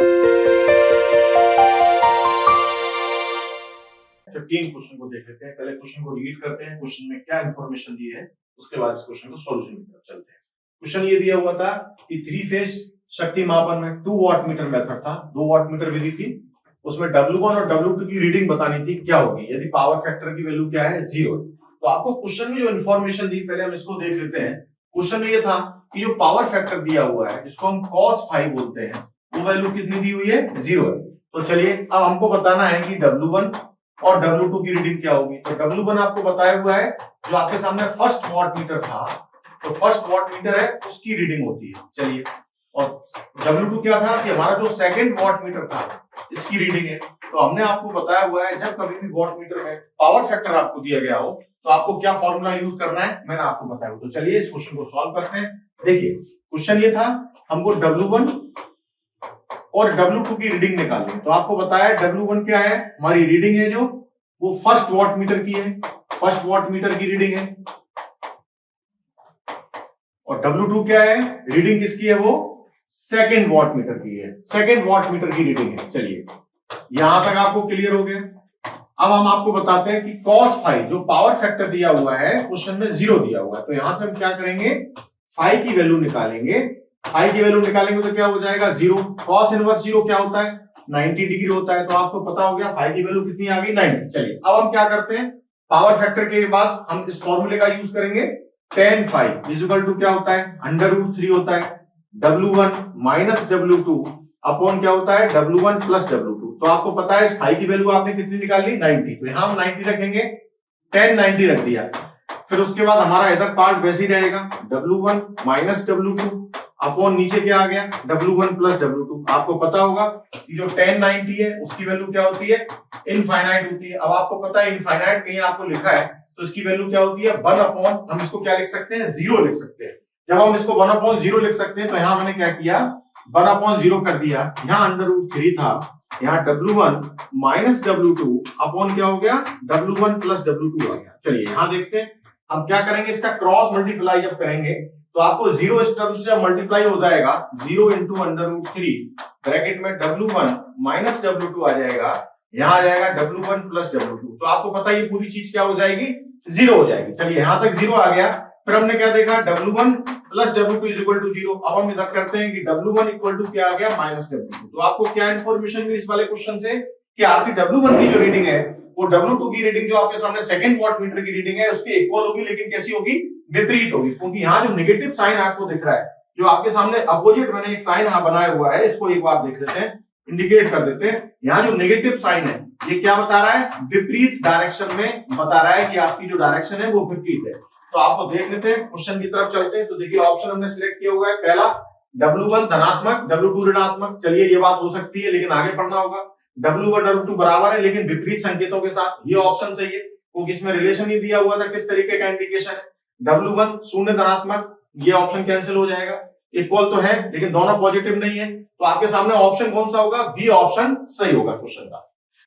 15 question को देख लेते हैं। पहले क्वेश्चन को रीड करते हैं, क्वेश्चन में क्या इंफॉर्मेशन दी है, उसके बाद इस क्वेश्चन को सॉल्यूशन की तरफ चलते हैं। क्वेश्चन ये दिया हुआ था कि 3 फेज शक्ति मापन में 2 वाट मीटर मेथड था, 2 वाट मीटर विधि थी। उसमें W1 और W2 की रीडिंग बतानी थी क्या होगी यदि पावर फैक्टर की वैल्यू क्या है, 0। तो आपको क्वेश्चन में जो इन्फॉर्मेशन दी, पहले हम इसको देख लेते हैं। क्वेश्चन में ये था कि जो पावर फैक्टर दिया हुआ है जिसको हम cos फाई बोलते हैं, वो वैल्यू कितनी दी हुई है, 0 है। तो चलिए अब हमको बताना है कि W1 और W2 की रीडिंग क्या होगी। तो W1 आपको बताया हुआ है, जो आपके सामने फर्स्ट वाट मीटर था, तो फर्स्ट वाट मीटर है उसकी रीडिंग होती है। चलिए, और W2 क्या था कि हमारा जो सेकंड वाट मीटर था इसकी रीडिंग है। तो हमने आपको बताया हुआ है जब कभी भी वाट मीटर में पावर फैक्टर आपको दिया गया हो तो आपको क्या फॉर्मूला यूज करना है, मैंने आपको बताया। तो चलिए इस क्वेश्चन को सॉल्व करते हैं। देखिए क्वेश्चन ये था, हमको W1 और W2 की रीडिंग निकालनी है। तो आपको बताया W1 क्या है, हमारी रीडिंग है जो वो फर्स्ट वाट मीटर की है, फर्स्ट वाट मीटर की रीडिंग है। और W2 क्या है, रीडिंग किसकी है, वो सेकंड वाट मीटर की है, सेकंड वाट मीटर की रीडिंग है। चलिए यहां तक आपको क्लियर हो गया। अब हम आपको बताते हैं कि cos फाई जो पावर फैक्टर दिया हुआ है क्वेश्चन में 0 दिया हुआ है, तो यहां से हम क्या करेंगे, फाई की वैल्यू निकालेंगे। फाई की वैल्यू निकालेंगे तो क्या हो जाएगा, 0। cos इनवर्स 0 क्या होता है, 90 डिग्री होता है। तो आपको पता हो गया फाई की वैल्यू कितनी आ गई, 90। चलिए अब हम क्या करते हैं, पावर फैक्टर के बाद हम इस फॉर्मूले का यूज करेंगे। tan फाई इक्वल टू क्या होता है, √3 होता है W1 माइनस W2 अपॉन क्या होता है, W1 प्लस W2। तो आपको पता है इस फाई की वैल्यू आपने कितनी निकाली, 90। तो यहां हम 90 रखेंगे, tan 90 रख दिया। फिर उसके बाद हमारा इधर पार्ट वैसे ही रहेगा, W1 माइनस W2 अपॉन नीचे क्या आ गया, W1 प्लस W2। आपको पता होगा कि जो tan 90 है उसकी वैल्यू क्या होती है, इनफाइनाइट होती है। अब आपको पता है इनफाइनाइट कहीं आपको लिखा है तो इसकी वैल्यू क्या होती है, 1 अपॉन, हम इसको क्या लिख सकते हैं, 0 लिख सकते हैं। जब हम इसको 1 अपॉन 0 लिख सकते हैं तो यहां मैंने क्या किया, 1 अपॉन 0 कर दिया। यहां √3 था, यहाँ W1 माइनस W2 अपॉन क्या हो गया, W1 प्लस W2 आ गया। चलिए यहां देखते हैं हम क्या करेंगे, इसका क्रॉस मल्टीप्लाई जब करेंगे तो आपको 0 इस टर्म से मल्टीप्लाई हो जाएगा, 0 इंटू √3 ब्रैकेट में W1 माइनस W2 आ जाएगा, यहां आ जाएगा W1 प्लस W2। तो आपको पता है ये पूरी चीज क्या हो जाएगी, 0 हो जाएगी। चलिए यहां तक 0 आ गया। फिर हमने क्या देखा, W1 plus W2 is equal to 0। अब हम इधर करते हैं कि W1 इक्वल टू क्या आ गया, माइनस W2। तो आपको क्या इंफॉर्मेशन मिली इस वाले क्वेश्चन से कि आपकी W1 की जो रीडिंग है वो W2 की रीडिंग जो आपके सामने सेकंड वाट मीटर की रीडिंग है उसकी इक्वल होगी, लेकिन कैसी होगी, विपरीत होगी। क्योंकि यहाँ जो नेगेटिव साइन आपको दिख रहा है, जो आपके सामने अपोजिट मैंने एक साइन यहाँ बनाया हुआ है, इसको एक बार देख लेते हैं, इंडिकेट कर देते हैं। यहाँ जो नेगेटिव साइन है ये क्या बता रहा है, विपरीत डायरेक्शन में बता रहा है कि आपकी जो डायरेक्शन है वो विपरीत है। तो आपको देख लेते हैं, क्वेश्चन की तरफ चलते हैं। तो देखिए ऑप्शन हमने सिलेक्ट किया हुआ है, पहला W1 धनात्मक W2 ऋणात्मक। चलिए ये बात हो सकती है लेकिन आगे पढ़ना होगा, W1 W2 बराबर है लेकिन विपरीत संकेतों के साथ, ये ऑप्शन सही है क्योंकि इसमें रिलेशन नहीं दिया हुआ था किस तरीके का इंडिकेशन है। W1 शून्य धनात्मक, ये ऑप्शन कैंसिल हो जाएगा। इक्वल तो है लेकिन दोनों पॉजिटिव नहीं है, तो आपके सामने ऑप्शन कौन सा होगा, बी ऑप्शन सही होगा क्वेश्चन का।